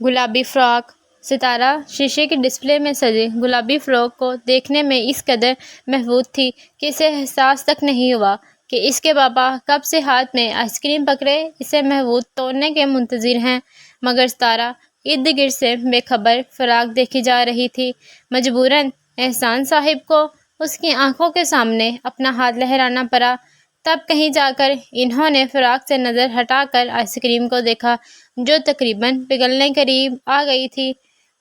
گلابی فراک۔ ستارہ شیشے کے ڈسپلے میں سجی گلابی فراک کو دیکھنے میں اس قدر محبوب تھی کہ اسے احساس تک نہیں ہوا کہ اس کے پاپا کب سے ہاتھ میں آئس کریم پکڑے اسے محبوب توڑنے کے منتظر ہیں، مگر ستارہ ارد گرد سے بے خبر فراک دیکھی جا رہی تھی۔ مجبوراً احسان صاحب کو اس کی آنکھوں کے سامنے اپنا ہاتھ لہرانا پڑا۔ تب کہیں جا کر انہوں نے فراک سے نظر ہٹا کر آئس کریم کو دیکھا جو تقریباً پگھلنے قریب آ گئی تھی۔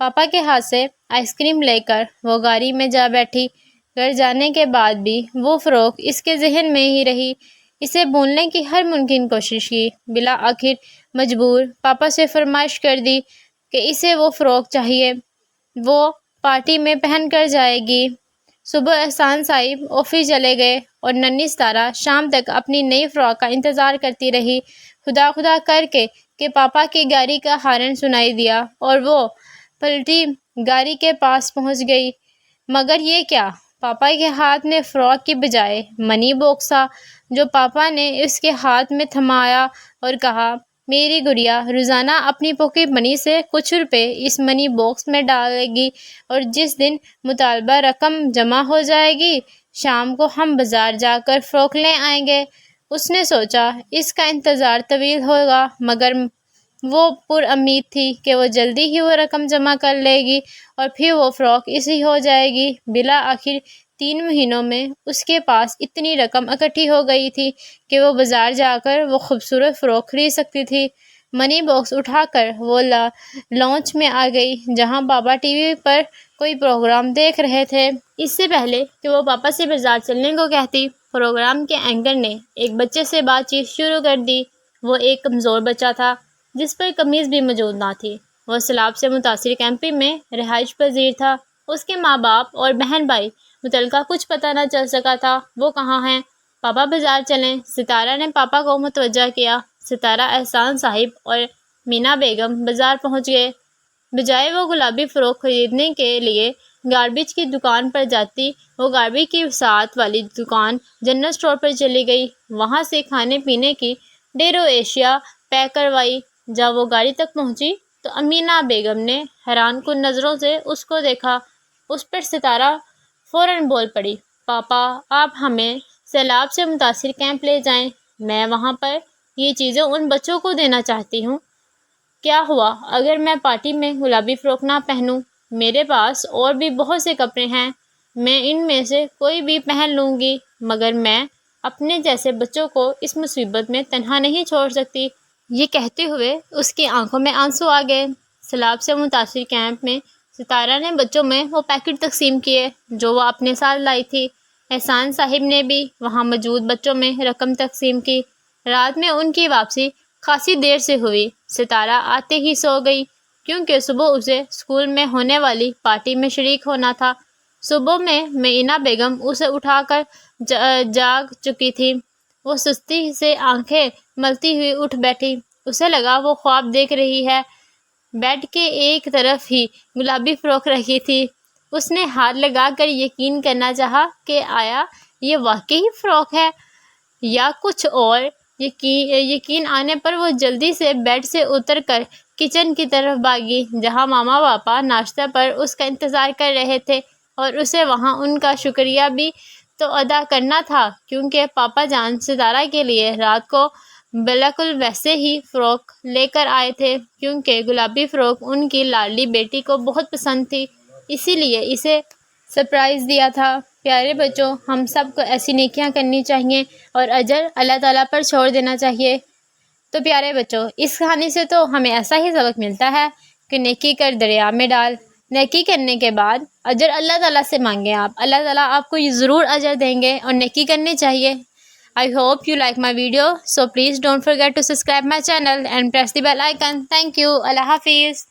پاپا کے ہاتھ سے آئس کریم لے کر وہ گاڑی میں جا بیٹھی۔ گھر جانے کے بعد بھی وہ فراک اس کے ذہن میں ہی رہی۔ اسے بھولنے کی ہر ممکن کوشش کی، بالآخر مجبور پاپا سے فرمائش کر دی کہ اسے وہ فراک چاہیے، وہ پارٹی میں پہن کر جائے گی۔ صبح احسان صاحب آفس چلے گئے اور ننھی ستارہ شام تک اپنی نئی فراک کا انتظار کرتی رہی، خدا خدا کر کے کہ پاپا کی گاڑی کا ہارن سنائی دیا اور وہ پلٹی گاڑی کے پاس پہنچ گئی۔ مگر یہ کیا؟ پاپا کے ہاتھ میں فراک کی بجائے منی باکس تھا جو پاپا نے اس کے ہاتھ میں تھمایا اور کہا، میری گڑیا روزانہ اپنی پاکٹ منی سے کچھ روپے اس منی باکس میں ڈالے گی اور جس دن مطالبہ رقم جمع ہو جائے گی شام کو ہم بازار جا کر فراک لے آئیں گے۔ اس نے سوچا اس کا انتظار طویل ہوگا، مگر وہ پر امید تھی کہ وہ جلدی ہی وہ رقم جمع کر لے گی اور پھر وہ فراک اسی ہو جائے گی۔ بالآخر 3 مہینوں میں اس کے پاس اتنی رقم اکٹھی ہو گئی تھی کہ وہ بازار جا کر وہ خوبصورت فراک خرید سکتی تھی۔ منی باکس اٹھا کر وہ لانچ میں آ گئی جہاں پاپا ٹی وی پر کوئی پروگرام دیکھ رہے تھے۔ اس سے پہلے کہ وہ پاپا سے بازار چلنے کو کہتی، پروگرام کے اینکر نے ایک بچے سے بات چیت شروع کر دی۔ وہ ایک کمزور بچہ تھا جس پر قمیض بھی موجود نہ تھی۔ وہ سیلاب سے متاثرہ کیمپ میں رہائش پذیر تھا۔ اس کے ماں باپ اور بہن بھائی متعلقہ کچھ پتہ نہ چل سکا تھا وہ کہاں ہیں۔ پاپا بازار چلیں، ستارہ نے پاپا کو متوجہ کیا۔ ستارہ، احسان صاحب اور مینا بیگم بازار پہنچ گئے۔ بجائے وہ گلابی فراک خریدنے کے لیے گاربیج کی دکان پر جاتی، وہ گاربیج کی ساتھ والی دکان جنرل اسٹور پر چلی گئی۔ وہاں سے کھانے پینے کی ڈھیروں اشیاء پیک کروائی۔ جب وہ گاڑی تک پہنچی تو امینا بیگم نے حیران کن نظروں سے اس کو دیکھا۔ اس پر ستارہ فوراً بول پڑی، پاپا آپ ہمیں سیلاب سے متاثرہ کیمپ لے جائیں، میں وہاں پر یہ چیزیں ان بچوں کو دینا چاہتی ہوں۔ کیا ہوا اگر میں پارٹی میں گلابی فراک نہ پہنوں؟ میرے پاس اور بھی بہت سے کپڑے ہیں، میں ان میں سے کوئی بھی پہن لوں گی، مگر میں اپنے جیسے بچوں کو اس مصیبت میں تنہا نہیں چھوڑ سکتی۔ یہ کہتے ہوئے اس کی آنکھوں میں آنسو آ گئے۔ سیلاب سے متاثرہ کیمپ میں ستارہ نے بچوں میں وہ پیکٹ تقسیم کیے جو وہ اپنے ساتھ لائی تھی۔ احسان صاحب نے بھی وہاں موجود بچوں میں رقم تقسیم کی۔ رات میں ان کی واپسی خاصی دیر سے ہوئی۔ ستارہ آتے ہی سو گئی کیونکہ صبح اسے اسکول میں ہونے والی پارٹی میں شریک ہونا تھا۔ صبح میں مینا بیگم اسے اٹھا کر جاگ چکی تھی۔ وہ سستی سے آنکھیں ملتی ہوئی اٹھ بیٹھی۔ اسے لگا وہ خواب دیکھ رہی ہے۔ بیڈ کے ایک طرف ہی گلابی فراک رکھی تھی۔ اس نے ہاتھ لگا کر یقین کرنا چاہا کہ آیا یہ واقعی فراک ہے یا کچھ اور۔ یقین آنے پر وہ جلدی سے بیڈ سے اتر کر کچن کی طرف بھاگی جہاں ماما پاپا ناشتہ پر اس کا انتظار کر رہے تھے اور اسے وہاں ان کا شکریہ بھی تو ادا کرنا تھا کیونکہ پاپا جان ستارہ کے لیے رات کو بالکل ویسے ہی فراک لے کر آئے تھے کیونکہ گلابی فراک ان کی لاڈلی بیٹی کو بہت پسند تھی، اسی لیے اسے سرپرائز دیا تھا۔ پیارے بچوں، ہم سب کو ایسی نیکیاں کرنی چاہیے اور اجر اللہ تعالیٰ پر چھوڑ دینا چاہیے۔ تو پیارے بچوں، اس کہانی سے تو ہمیں ایسا ہی سبق ملتا ہے کہ نیکی کر دریا میں ڈال۔ نیکی کرنے کے بعد اجر اللہ تعالیٰ سے مانگیں آپ، اللہ تعالیٰ آپ کو ضرور اجر دیں گے اور نیکی کرنی چاہیے۔ I hope you like my video, so please don't forget to subscribe my channel and press the bell icon. Thank you. Allah Hafiz.